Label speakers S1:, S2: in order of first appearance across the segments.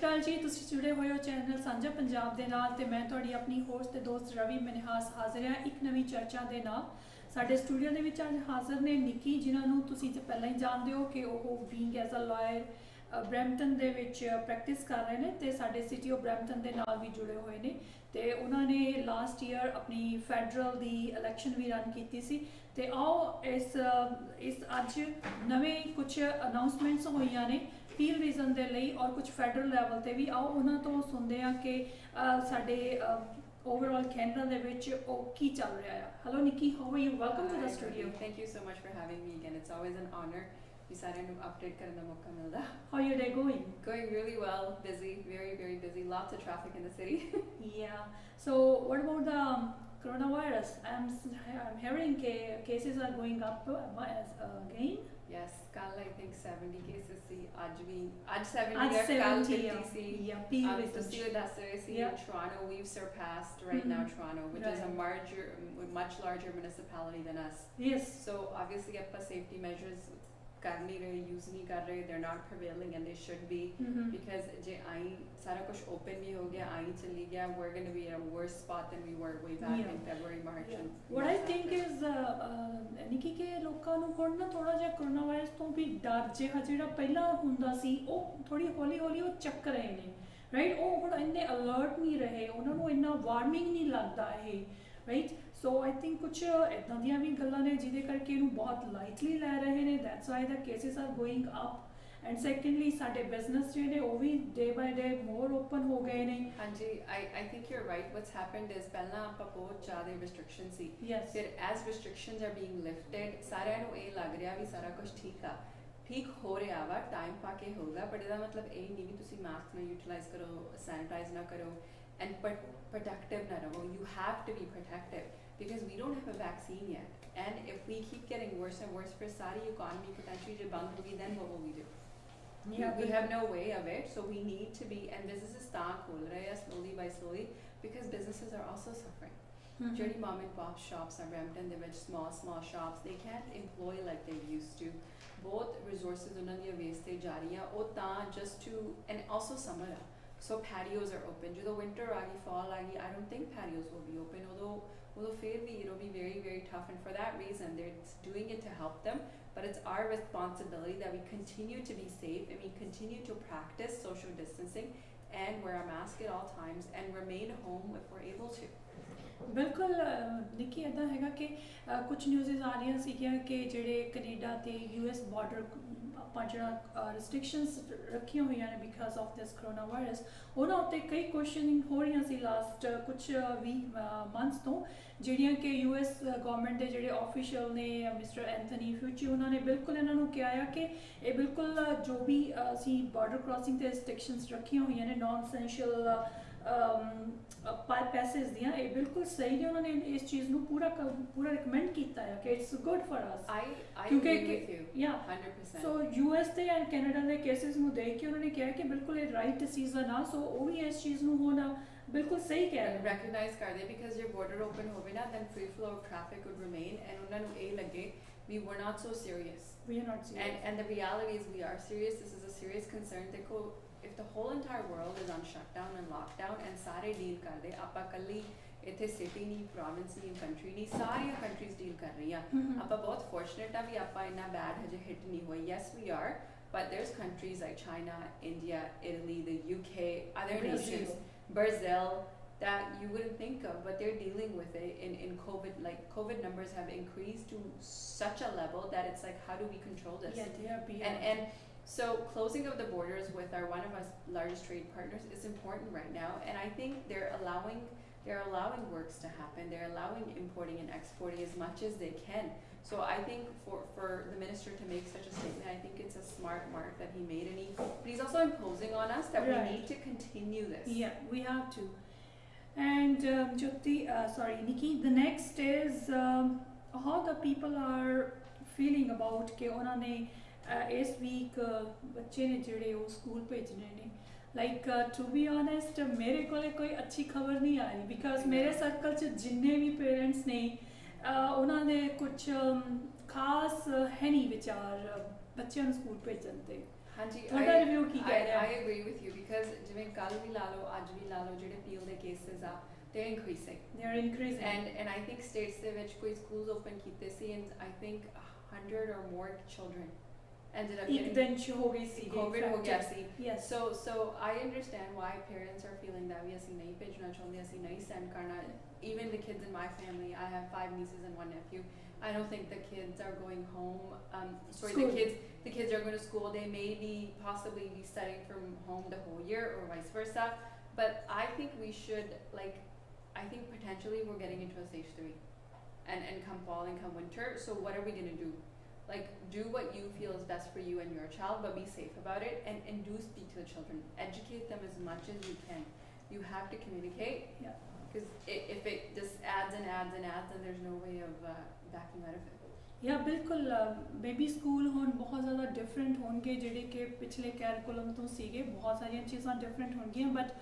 S1: ਅਕਾਲ ਜੀ, ਤੁਸੀਂ ਜੁੜੇ ਹੋਏ ਹੋ ਚੈਨਲ ਸਾਂਝਾ ਪੰਜਾਬ ਦੇ ਨਾਲ ਤੇ ਮੈਂ ਤੁਹਾਡੀ ਆਪਣੀ ਹੋਸਟ ਤੇ ਦੋਸਤ ਰਵੀ ਮਨਹਾਸ ਹਾਜ਼ਰ ਹਾਂ ਇੱਕ ਨਵੀਂ ਚਰਚਾ ਦੇ ਨਾਲ। ਸਾਡੇ ਸਟੂਡੀਓ ਦੇ ਵਿੱਚ ਅੱਜ ਹਾਜ਼ਰ ਨੇ ਨਿੱਕੀ, ਜਿਨ੍ਹਾਂ ਨੂੰ ਤੁਸੀਂ ਪਹਿਲਾਂ ਹੀ ਜਾਣਦੇ ਹੋ ਕਿ ਉਹ being as a lawyer Brampton ਦੇ ਵਿੱਚ ਪ੍ਰੈਕਟਿਸ ਕਰ ਰਹੇ ਨੇ ਤੇ ਸਾਡੇ ਸਿਟੀ ਆਫ ਬਰੈਂਪਟਨ ਦੇ ਨਾਲ ਵੀ ਜੁੜੇ ਹੋਏ ਨੇ ਤੇ ਉਹਨਾਂ ਨੇ ਲਾਸਟ ਈਅਰ ਆਪਣੀ ਫੈਡਰਲ ਦੀ ਇਲੈਕਸ਼ਨ ਵੀ ਰਨ ਕੀਤੀ ਸੀ। ਤੇ ਆਓ ਇਸ ਅੱਜ ਨਵੇਂ ਕੁਝ ਅਨਾਉਂਸਮੈਂਟਸ ਹੋਈਆਂ ਨੇ ਪੀਲ ਰੀਜ਼ਨ ਦੇ ਲਈ ਔਰ ਕੁਝ ਫੈਡਰਲ ਲੈਵਲ ਤੇ ਵੀ। ਆਓ ਉਹਨਾਂ ਤੋਂ ਸੁਣਦੇ ਹਾਂ ਕਿ ਸਾਡੇ overall Canada ਦੇ ਵਿੱਚ ਉਹ ਕੀ ਚੱਲ ਰਿਹਾ ਹੈ। Hello Nikki, how are you? Welcome to the studio.
S2: Thank you so much for having me again. It's always an honor. We started to update ਕਰਨ ਦਾ ਮੌਕਾ ਮਿਲਦਾ।
S1: How your day going?
S2: Going really well. Busy, very very busy. Lots of traffic in the city.
S1: Yeah. So what about the coronavirus? I'm hearing cases are going up again.
S2: Yes, ਕੱਲ I think 70 cases ਸੀ, ਅੱਜ 70 ਹੈ, ਕੱਲ 50 ਸੀ।
S1: Yeah, Peel
S2: ਤੁਸੀਂ ਦੱਸ ਰਹੇ ਸੀ Toronto, we've surpassed right now Toronto, which is a much larger municipality than us.
S1: Yes.
S2: So obviously ਆਪਾਂ safety measures ਕਰ ਨਹੀਂ ਰਹੇ, use ਨਹੀਂ ਕਰ ਰਹੇ, they're not prevailing and they should be, because ਜੇ ਆਈ ਸਾਰਾ ਕੁਝ open ਵੀ ਹੋ ਗਿਆ, ਆਈ ਚਲੀ ਗਿਆ, we're going to be in a worse spot than we were way back in February, March.
S1: What I think is ਨਿੱਕੀ ਕਿ ਲੋਕਾਂ ਨੂੰ ਹੁਣ ਨਾ ਥੋੜਾ ਜਿਹਾ ਕੋਰੋਨਾ ਵਾਇਰਸ ਤੋਂ ਵੀ ਡਰ ਜਿਹਾ ਜਿਹੜਾ ਪਹਿਲਾਂ ਹੁੰਦਾ ਸੀ ਉਹ ਥੋੜੀ ਹੌਲੀ ਹੌਲੀ ਉਹ ਚੱਕ ਰਹੇ ਨੇ, ਰਾਈਟ। ਉਹ ਹੁਣ ਇੰਨੇ ਅਲਰਟ ਨਹੀਂ ਰਹੇ, ਉਹਨਾਂ ਨੂੰ ਇੰਨਾ ਵਾਰਮਿੰਗ ਨਹੀਂ ਲੱਗਦਾ ਇਹ, ਰਾਈਟ। ਸੋ ਆਈ ਥਿੰਕ ਕੁਝ ਇੱਦਾਂ ਦੀਆਂ ਵੀ ਗੱਲਾਂ ਨੇ ਜਿਹਦੇ ਕਰਕੇ ਇਹਨੂੰ ਬਹੁਤ ਲਾਈਟਲੀ ਲੈ ਰਹੇ ਨੇ, that's why the cases are going up. And secondly ਸਾਡੇ ਬਿਜ਼ਨਸ ਜਿਹੜੇ ਉਹ ਵੀ ਡੇ ਬਾਈ ਡੇ ਮੋਰ ਓਪਨ ਹੋ ਗਏ ਨੇ।
S2: ਹਾਂਜੀ, I think you're right. What's happened is ਪਹਿਲਾਂ ਆਪਾਂ ਬਹੁਤ ਜ਼ਿਆਦਾ ਰਿਸਟ੍ਰਿਕਸ਼ਨ ਸੀ, ਫਿਰ as restrictions are being lifted ਸਾਰਿਆਂ ਨੂੰ ਇਹ ਲੱਗ ਰਿਹਾ ਵੀ ਸਾਰਾ ਕੁਝ ਠੀਕ ਹੋ ਰਿਹਾ ਵਾ, ਟਾਈਮ ਪਾ ਕੇ ਹੋਊਗਾ, ਬਟ ਇਹਦਾ ਮਤਲਬ ਇਹ ਨਹੀਂ ਵੀ ਤੁਸੀਂ ਮਾਸਕ ਨਾ ਯੂਟਿਲਾਈਜ਼ ਕਰੋ, ਸੈਨੀਟਾਈਜ਼ ਨਾ ਕਰੋ and protective na raho. You have to be protective because we don't have a vaccine yet, and if we keep getting worse and worse for sari economy potentially je band hogi, then what will we do? We have no way of it, so we need to be, and businesses start khol rahe hain slowly by slowly because businesses are also suffering. Dirty mom and pop shops are Brampton, they small shops, they can't employ like they used to. Both resources unna di wastage ja rahi hai oh ta just to, and also summer so patios are open. ਜਦੋਂ winter ਆ ਗਈ, fall ਆ ਗਈ, I don't think patios will be open, although fair be, it'll be very very tough, and for that reason they're doing it to help them, but it's our responsibility that we continue to be safe and we continue to practice social distancing and wear a mask at all times and remain home if we're able to.
S1: ਬਿਲਕੁਲ ਨਿੱਕੀ, ਇੱਦਾਂ ਹੈਗਾ ਕਿ ਕੁਝ ਨਿਊਜ਼ਸ ਆ ਰਹੀਆਂ ਸੀਗੀਆਂ ਕਿ ਜਿਹੜੇ ਕੈਨੇਡਾ ਤੇ US ਬਾਰਡਰ ਆਪਾਂ ਜਿਹੜਾ ਰਿਸਟ੍ਰਿਕਸ਼ਨਸ ਰੱਖੀਆਂ ਹੋਈਆਂ ਨੇ because of this corona virus, ਉਹਨਾਂ ਉੱਤੇ ਕਈ ਕੁਐਸਚਨਿੰਗ ਹੋ ਰਹੀਆਂ ਸੀ ਲਾਸਟ ਕੁਝ ਮੰਥਸ ਤੋਂ, ਜਿਹੜੀਆਂ ਕਿ US ਗਵਰਨਮੈਂਟ ਦੇ ਜਿਹੜੇ ਆਫੀਸ਼ੀਅਲ ਨੇ ਮਿਸਟਰ ਐਂਥਨੀ ਫਿਊਚੀ, ਉਹਨਾਂ ਨੇ ਬਿਲਕੁਲ ਇਹਨਾਂ ਨੂੰ ਕਿਹਾ ਆ ਕਿ ਇਹ ਬਿਲਕੁਲ ਜੋ ਵੀ ਅਸੀਂ ਬਾਰਡਰ ਕ੍ਰਾਸਿੰਗ ਤੇ ਰਿਸਟ੍ਰਿਕਸ਼ਨਸ ਰੱਖੀਆਂ ਹੋਈਆਂ ਨੇ ਨॉन ਐਸੈਂਸ਼ੀਅਲ ਪੈਸੇਜ ਦੀਆਂ, ਇਹ ਬਿਲਕੁਲ ਸਹੀ ਨੇ। ਉਹਨਾਂ ਨੇ ਇਸ ਚੀਜ਼ ਨੂੰ ਪੂਰਾ ਰਿਕਮੈਂਡ ਕੀਤਾ ਹੈ ਕਿ ਇਟਸ ਗੁੱਡ ਫॉर ਅਸ, ਕਿਉਂਕਿ
S2: 100%।
S1: ਸੋ US ਤੇ ਐਂਡ ਕੈਨੇਡਾ ਦੇ ਕੇਸਿਸ ਨੂੰ ਦੇਖ ਕੇ ਉਹਨਾਂ ਨੇ ਕਿਹਾ ਕਿ ਬਿਲਕੁਲ ਇਹ ਰਾਈਟ ਡਿਸੀਜ਼ਨ ਆ, ਸੋ ਉਹ ਵੀ ਇਸ ਚੀਜ਼ ਨੂੰ ਹੁਣ ਬਿਲਕੁਲ ਸਹੀ ਕਹਿ ਰਹੇ
S2: ਰੈਕਗਨਾਈਜ਼ ਕਰਦੇ, ਬਿਕਾਜ਼ ਜੇ ਬਾਰਡਰ ਓਪਨ ਹੋਵੇ ਨਾ then free flow of traffic would remain, and ਉਹਨਾਂ ਨੂੰ ਇਹ ਲੱਗੇ we were not so serious.
S1: We are not serious.
S2: And the reality is we are serious. This is a serious concern. Dekho, if the whole entire world is on shutdown and lockdown and sare deal kar de, aapa kalli ਇੱਥੇ city ਨਹੀਂ, province ਨਹੀਂ, country ਨਹੀਂ, ਸਾਰੀਆਂ countries deal ਕਰ ਰਹੀਆਂ। ਆਪਾਂ ਬਹੁਤ fortunate ਆ ਵੀ ਆਪਾਂ ਇੰਨਾ ਬੈਡ ਹਜੇ ਹਿੱਟ ਨਹੀਂ ਹੋਈ। Yes we are, but there's countries like China, India, Italy, the UK, other nations, Brazil, that you wouldn't think of, but they're dealing with it in COVID. Like COVID numbers have increased to such a level that it's like, how do we control this?
S1: Yeah, they are beyond.
S2: And so closing of the borders with one of our largest trade partners is important right now, and I think they're allowing works to happen. They're allowing importing and exporting as much as they can. So I think for the minister to make such a statement, I think it's a smart mark that he made, but he's also imposing on us that we need to continue this.
S1: Yeah, we have to. And Jyoti, Nikki, the next is how the people are feeling about कि उन्होंने इस week बच्चे ने जिहड़े वो school भेजने ने, like to be honest मेरे कोले कोई अच्छी खबर नहीं आई, because मेरे सर्कल च जिन्ने भी पेरेंट्स ने उन्होंने कुछ खास है नहीं विच 4 ਬੱਚਿਆਂ ਨੂੰ ਸਕੂਲ ਭੇਜਣ ਤੇ
S2: ਹਾਂਜੀ
S1: ਤੁਹਾਡਾ ਰਿਵਿਊ ਕੀ ਕਹਿ ਰਿਹਾ?
S2: I agree with you because ਜਿਵੇਂ ਕੱਲ ਵੀ ਲਾ ਲਓ ਅੱਜ ਵੀ ਲਾ ਲਓ ਜਿਹੜੇ ਪੀਲ ਦੇ ਕੇਸਿਸ ਆ they're increasing and I think states ਦੇ ਵਿੱਚ ਕੋਈ schools open ਕੀਤੇ ਸੀ and I think 100 or more children ended up
S1: getting
S2: then COVID ho gaya si.
S1: Yes.
S2: So I understand why parents are feeling that we ਅਸੀਂ ਨਹੀਂ ਭੇਜਣਾ ਚਾਹੁੰਦੇ ਅਸੀਂ ਨਹੀਂ send ਕਰਨਾ. Even the kids in my family, I have 5 nieces and 1 nephew. I don't think the kids are going home. The kids are going to school. They may possibly be studying from home the whole year or vice versa. But I think we should I think potentially we're getting into a stage 3, and come fall and come winter. So what are we going to do? Do what you feel is best for you and your child, but be safe about it, and do speak to the children. Educate them as much as you can. You have to communicate.
S1: Yeah.
S2: Because if it just adds and adds and adds, then there's no way of backing out of it.
S1: Yeah, ਬਿਲਕੁਲ baby school ਹੁਣ ਬਹੁਤ ਜ਼ਿਆਦਾ different ਹੋਣਗੇ ਜਿਹੜੇ ਕਿ ਪਿਛਲੇ ਕੈਰੀਕੂਲਮ ਤੋਂ ਸੀਗੇ ਬਹੁਤ ਸਾਰੀਆਂ ਚੀਜ਼ਾਂ ਡਿਫਰੈਂਟ ਹੋਣਗੀਆਂ ਬਟ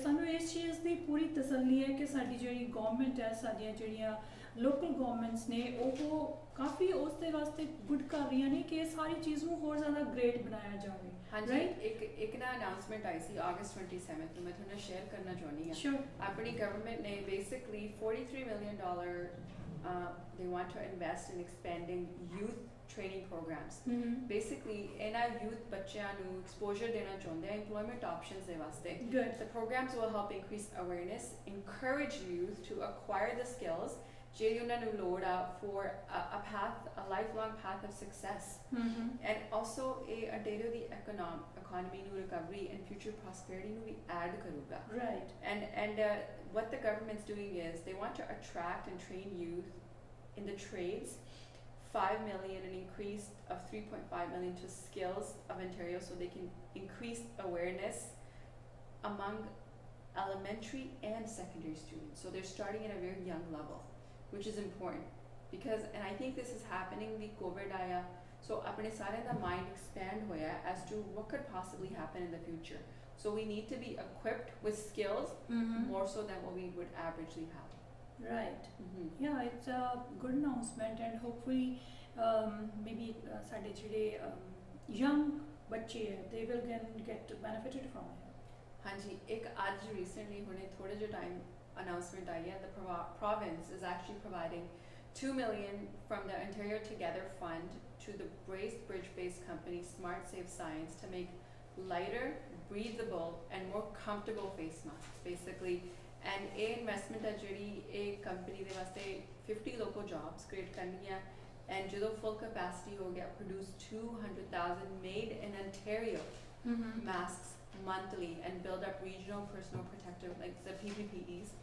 S1: ਸਾਨੂੰ ਇਸ ਚੀਜ਼ ਦੀ ਪੂਰੀ ਤਸੱਲੀ ਹੈ ਕਿ ਸਾਡੀ ਜਿਹੜੀ ਗਵਰਨਮੈਂਟ ਹੈ ਸਾਡੀਆਂ ਜਿਹੜੀਆਂ ਲੋਕਲ ਗਵਰਨਮੈਂਟਸ ਨੇ ਉਹ ਕਾਫੀ ਉਸ ਦੇ ਵਾਸਤੇ ਗੁੱਡ ਕਰ ਰਹੀਆਂ ਨੇ ਕਿ ਇਹ ਸਾਰੀ ਚੀਜ਼ ਨੂੰ ਹੋਰ ਜ਼ਿਆਦਾ ਗ੍ਰੇਟ ਬਣਾਇਆ ਜਾਵੇ
S2: ਹਾਂਜੀ ਇੱਕ ਨਾ ਅਨਾਉਂਸਮੈਂਟ ਆਈ ਸੀ August 27th ਨੂੰ ਮੈਂ ਤੁਹਾਨੂੰ ਸ਼ੇਅਰ ਕਰਨਾ ਚਾਹੁੰਦੀ ਹਾਂ
S1: ਸ਼ੋਰ
S2: ਆਪਣੀ ਗਵਰਨਮੈਂਟ ਨੇ basically $43 million they want to invest in expanding youth training programs. Basically ਇਹਨਾਂ youth ਬੱਚਿਆਂ ਨੂੰ exposure ਦੇਣਾ ਚਾਹੁੰਦੇ ਆ employment options ਦੇ ਵਾਸਤੇ.
S1: Good.
S2: The programs will help increase awareness, encourage youth to acquire the skills ਜਿਹੜੀ ਉਹਨਾਂ ਨੂੰ ਲੋੜ ਆ for a lifelong path of success. And also a data the economy ਨੂੰ recovery and future prosperity ਨੂੰ ਵੀ add ਕਰੂਗਾ.
S1: Right.
S2: And what the government's doing is they want to attract and train youth in the trades. 5 million, an increase of 3.5 million to Skills of Ontario so they can increase awareness among elementary and secondary students. So they're starting at a very young level, which is important because, and I think this is happening with COVID aya, so apne sare da mind expand hoya as to what could possibly happen in the future. So we need to be equipped with skills more so than what we would averagely have.
S1: Right. Yeah, it's a good announcement and hopefully maybe ਸਾਡੇ ਜਿਹੜੇ young ਬੱਚੇ ਹੈ they will get benefited from it.
S2: ਹਾਂਜੀ ਇੱਕ ਅੱਜ recently ਹੁਣੇ ਥੋੜੇ ਜਿਹੇ time announcement ਆਈ ਹੈ the province is actually providing $2 million from the Ontario Together Fund to the Bracebridge-based company Smart Safe Science to make lighter, breathable and more comfortable face masks basically. And a investment है ਜਿਹੜੀ एक company ਦੇ ਵਾਸਤੇ 50 local jobs create ਕਰਨੀ ਹੈ and ਜਦੋਂ full capacity ਹੋ ਗਿਆ produce 200,000 made in Ontario masks monthly and build up regional personal protective like the PPPEs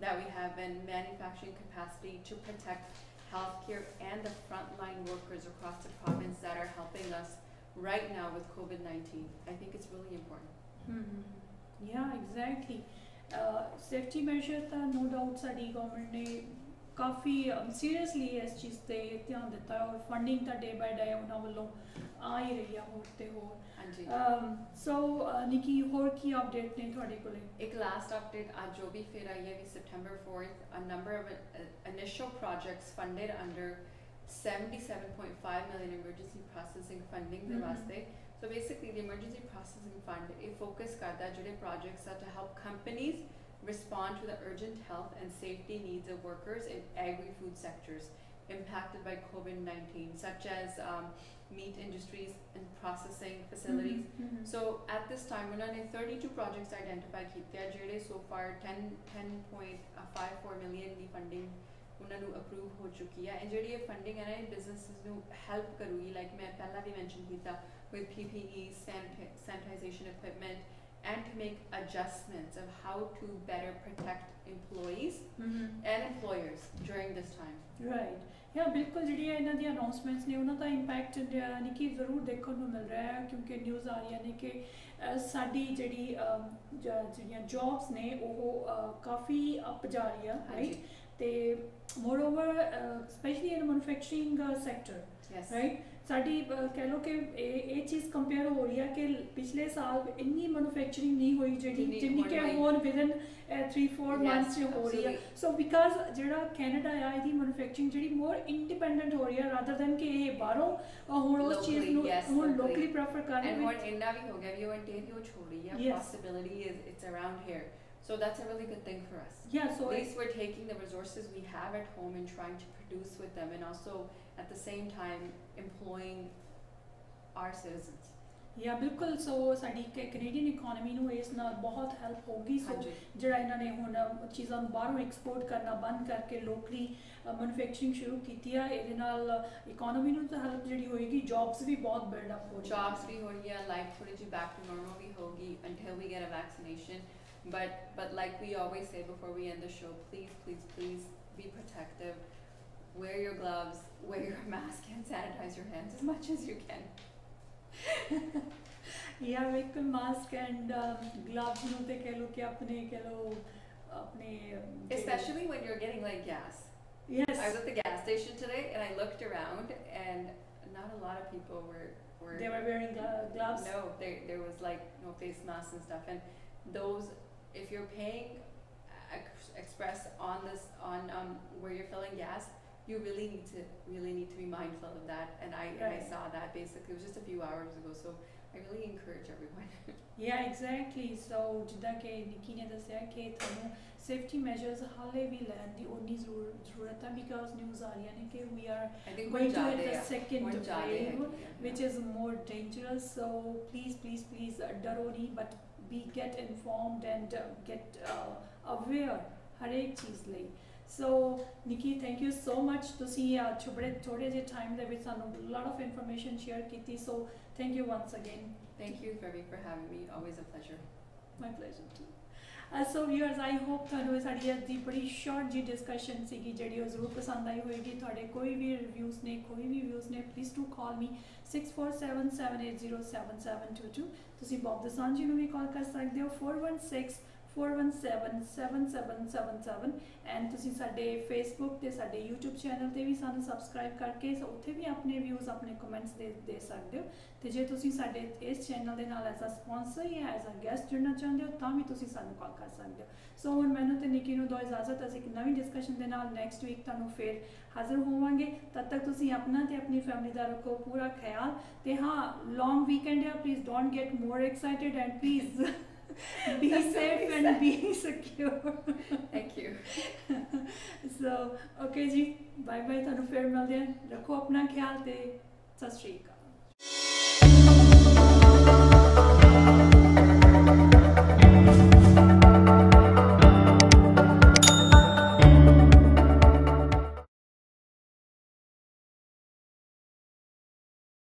S2: that we have and manufacturing capacity to protect healthcare and the frontline workers across the province that are helping us right now with COVID-19. I think it's really important.
S1: Yeah, exactly. Safety measure ਤਾਂ no doubt ਸਾਡੀ government ਨੇ ਕਾਫੀ seriously ਇਸ ਚੀਜ਼ ਤੇ ਧਿਆਨ ਦਿੱਤਾ ਔਰ funding ਤਾਂ ਡੇ ਬਾਈ ਡੇ ਉਹਨਾਂ ਵੱਲੋਂ ਆ ਹੀ ਰਹੀ ਆ ਹੋਰ ਤੇ ਹੋਰ
S2: ਹਾਂਜੀ
S1: ਸੋ ਨਿੱਕੀ ਹੋਰ ਕੀ ਅਪਡੇਟ ਨੇ ਤੁਹਾਡੇ ਕੋਲੇ
S2: ਇੱਕ ਲਾਸਟ ਅਪਡੇਟ ਅੱਜ ਜੋ ਵੀ ਫਿਰ ਆਈ ਹੈ ਵੀ September 4th a number of initial projects funded under 77.5 million emergency processing funding ਦੇ ਵਾਸਤੇ. So basically the emergency processing fund it focus karda jehde projects are to help companies respond to the urgent health and safety needs of workers in agri-food sectors impacted by COVID-19 such as meat industries and processing facilities. So at this time we have 32 projects identified kitte jehde so far 10.54 million di funding ਉਹਨਾਂ ਨੂੰ approve ਹੋ ਚੁੱਕੀ ਹੈ and ਜਿਹੜੀ ਇਹ funding ਹੈ ਨਾ ਇਹ ਬਿਜ਼ਨੈਸਿਸ ਨੂੰ ਹੈਲਪ ਕਰੂਗੀ ਲਾਈਕ ਮੈਂ ਪਹਿਲਾਂ ਵੀ ਮੈਂਸ਼ਨ ਕੀਤਾ with PPE, sanitization equipment and to make adjustments of how to better protect employees and employers during this time.
S1: Right. Yeah, ਬਿਲਕੁਲ ਜਿਹੜੀਆਂ ਇਹਨਾਂ ਦੀਆਂ ਅਨਾਉਂਸਮੈਂਟਸ ਨੇ ਉਹਨਾਂ ਦਾ ਇੰਪੈਕਟ ਯਾਨੀ ਕਿ ਜ਼ਰੂਰ ਦੇਖਣ ਨੂੰ ਮਿਲ ਰਿਹਾ ਹੈ ਕਿਉਂਕਿ ਨਿਊਜ਼ ਆ ਰਹੀਆਂ ਨੇ ਕਿ ਸਾਡੀ ਜਿਹੜੀਆਂ ਜੌਬਸ ਨੇ ਉਹ ਕਾਫੀ ਅਪ ਜਾ ਰਹੀਆਂ ਰਾਈਟ ਤੇ moreover especially in the manufacturing sector.
S2: Yes.
S1: Right. ਸਾਡੀ कह लो कि ਇਹ ਚੀਜ਼ ਕੰਪੇਅਰ ਹੋ ਰਹੀ ਹੈ ਕਿ ਪਿਛਲੇ ਸਾਲ ਇੰਨੀ ਮੈਨੂਫੈਕਚਰਿੰਗ ਨਹੀਂ ਹੋਈ ਜਿਹੜੀ ਜਿੰਨੀ ਕਿ ਹੁਣ ਵਿਦਨ 3-4 ਮੰਥਸ ਚ ਹੋ ਰਹੀ ਹੈ ਸੋ ਬਿਕਾਜ਼ ਜਿਹੜਾ ਕੈਨੇਡਾ ਆ ਇਹਦੀ ਮੈਨੂਫੈਕਚਰਿੰਗ ਜਿਹੜੀ ਮੋਰ ਇੰਡੀਪੈਂਡੈਂਟ ਹੋ ਰਹੀ ਹੈ ਰਾਦਰ ਦੈਨ ਕਿ ਇਹ ਬਾਹਰੋਂ ਹੁਣ ਉਸ ਚੀਜ਼ ਨੂੰ ਹੁਣ ਲੋਕਲੀ ਪ੍ਰੈਫਰ ਕਰ ਰਹੇ
S2: ਹਨ ਹੁਣ ਇੰਨਾ ਵੀ ਹੋ ਗਿਆ ਵੀ ਉਹ ਇੰਟੀਰੀਅਰ ਛੋੜੀ ਆ possibility is it's around here. So that's a really good thing for us.
S1: Yeah, so
S2: at least we're taking the resources we have at home and trying to produce with them, and also at the same time employing our citizens.
S1: Yeah, ਬਿਲਕੁਲ ਸੋ ਸਾਡੀ Canadian economy ਨੂੰ ਇਸ ਨਾਲ ਬਹੁਤ help ਹੋਗੀ ਸੋ ਜਿਹੜਾ ਇਹਨਾਂ ਨੇ ਹੁਣ ਚੀਜ਼ਾਂ ਨੂੰ ਬਾਹਰੋਂ ਐਕਸਪੋਰਟ ਕਰਨਾ ਬੰਦ ਕਰਕੇ ਲੋਕਲੀ ਮੈਨੂਫੈਕਚਰਿੰਗ ਸ਼ੁਰੂ ਕੀਤੀ ਆ ਇਹਦੇ ਨਾਲ ਇਕਨੋਮੀ ਨੂੰ ਤਾਂ ਹੈਲਪ ਜਿਹੜੀ ਹੋਏਗੀ ਜੌਬਸ ਵੀ ਬਹੁਤ ਬਿਲਡ ਅਪ ਹੋ
S2: ਜੌਬਸ ਵੀ ਹੋ ਰਹੀਆਂ ਲਾਈਫ ਥੋੜੀ ਜਿਹੀ ਬੈਕ ਟੂ ਨਾਰਮਲ ਵੀ ਹੋਗੀ until we get a vaccination. But like we always say before we end the show, please be protective. Wear your gloves, wear your mask, and sanitize your hands as much as you can.
S1: Yeah, with the mask and gloves, you know, they keh lo कि अपने
S2: especially when you're getting like gas.
S1: Yes.
S2: I was at the gas station today and I looked around and not a lot of people were
S1: they were wearing gloves.
S2: No, there was like no face masks and stuff, and those, if you're paying express on this where you're filling gas, you really need to be mindful of that. And I saw that basically it was just a few hours ago, so I really encourage everyone.
S1: Yeah, exactly. So ਜਿੱਦਾਂ ਕਿ ਨਿੱਕੀ ਨੇ ਦੱਸਿਆ ਕਿ ਤੁਹਾਨੂੰ safety measures ਹਾਲੇ ਵੀ ਲੈਣ ਦੀ ਉਨੀ ਜ਼ਰੂਰਤ ਹੈ ਬਿਕਾਜ਼ ਨਿਊਜ਼ ਆ ਰਹੀਆਂ ਨੇ ਕਿ we are going to hit the second wave which is more dangerous. So please ਡਰੋ ਨਹੀਂ but get informed and get aware ਹਰ ਇੱਕ ਚੀਜ਼ ਲਈ. So Nikki, thank you so much ਤੁਸੀਂ ਥੋੜੇ ਜਿਹੇ ਟਾਈਮ ਦੇ ਵਿੱਚ ਸਾਨੂੰ lot of information share ਕੀਤੀ. So thank you once again.
S2: Thank you Ravi for having me. Always a pleasure.
S1: My pleasure too. So viewers, I hope ਤੁਹਾਨੂੰ ਸਾਡੀ ਅੱਜ ਦੀ ਬੜੀ ਸ਼ਾਰਟ ਜੀ ਡਿਸਕਸ਼ਨ ਸੀਗੀ ਜਿਹੜੀ ਉਹ ਜ਼ਰੂਰ ਪਸੰਦ ਆਈ ਹੋਏਗੀ. ਤੁਹਾਡੇ ਕੋਈ ਵੀ ਰਿਵਿਊਜ਼ ਨੇ ਕੋਈ ਵੀ ਵਿਊਜ਼ ਨੇ ਪਲੀਜ਼ ਟੂ ਕਾਲ ਮੀ 6477807722. ਤੁਸੀਂ ਬੌਬ ਦਸਾਂਝੀ ਨੂੰ ਵੀ ਕਾਲ ਕਰ ਸਕਦੇ ਹੋ 416-417-7777 ਐਂਡ ਤੁਸੀਂ ਸਾਡੇ ਫੇਸਬੁੱਕ ਤੇ ਸਾਡੇ YouTube ਚੈਨਲ ਤੇ ਵੀ ਸਾਨੂੰ ਸਬਸਕ੍ਰਾਈਬ ਕਰਕੇ ਉੱਥੇ ਵੀ ਆਪਣੇ ਵਿਊਜ਼ ਆਪਣੇ ਕਮੈਂਟਸ ਦੇ ਸਕਦੇ ਹੋ. ਤੇ ਜੇ ਤੁਸੀਂ ਸਾਡੇ ਇਸ ਚੈਨਲ ਦੇ ਨਾਲ ਐਜ਼ ਅ ਸਪਾਂਸਰ ਜਾਂ ਐਜ਼ ਅ ਗੈਸਟ ਜੁੜਨਾ ਚਾਹੁੰਦੇ ਹੋ ਤਾਂ ਵੀ ਤੁਸੀਂ ਸਾਨੂੰ ਕਾਲ ਕਰ ਸਕਦੇ ਹੋ. ਸੋ ਹੁਣ ਮੈਨੂੰ ਤੇ ਨਿੱਕੀ ਨੂੰ ਦੋ ਇਜਾਜ਼ਤ. ਅਸੀਂ ਇੱਕ ਨਵੀਂ ਡਿਸਕਸ਼ਨ ਦੇ ਨਾਲ ਨੈਕਸਟ ਵੀਕ ਤੁਹਾਨੂੰ ਫਿਰ ਹਾਜ਼ਰ ਹੋਵਾਂਗੇ. ਤਦ ਤੱਕ ਤੁਸੀਂ ਆਪਣਾ ਤੇ ਆਪਣੀ ਫੈਮਿਲੀ ਦਾ ਰੱਖੋ ਪੂਰਾ ਖਿਆਲ. ਤੇ ਹਾਂ, ਲੌਂਗ ਵੀਕਐਂਡ ਹੈ, please don't get more excited and please be safe and be secure.
S2: Thank you.
S1: So okay ji, bye bye. ਤੁਹਾਨੂੰ ਫਿਰ ਮਿਲਦੇ ਹਾਂ. ਰੱਖੋ ਆਪਣਾ ਖਿਆਲ ਤੇ ਸਤਿ ਸ਼੍ਰੀ ਅਕਾਲ.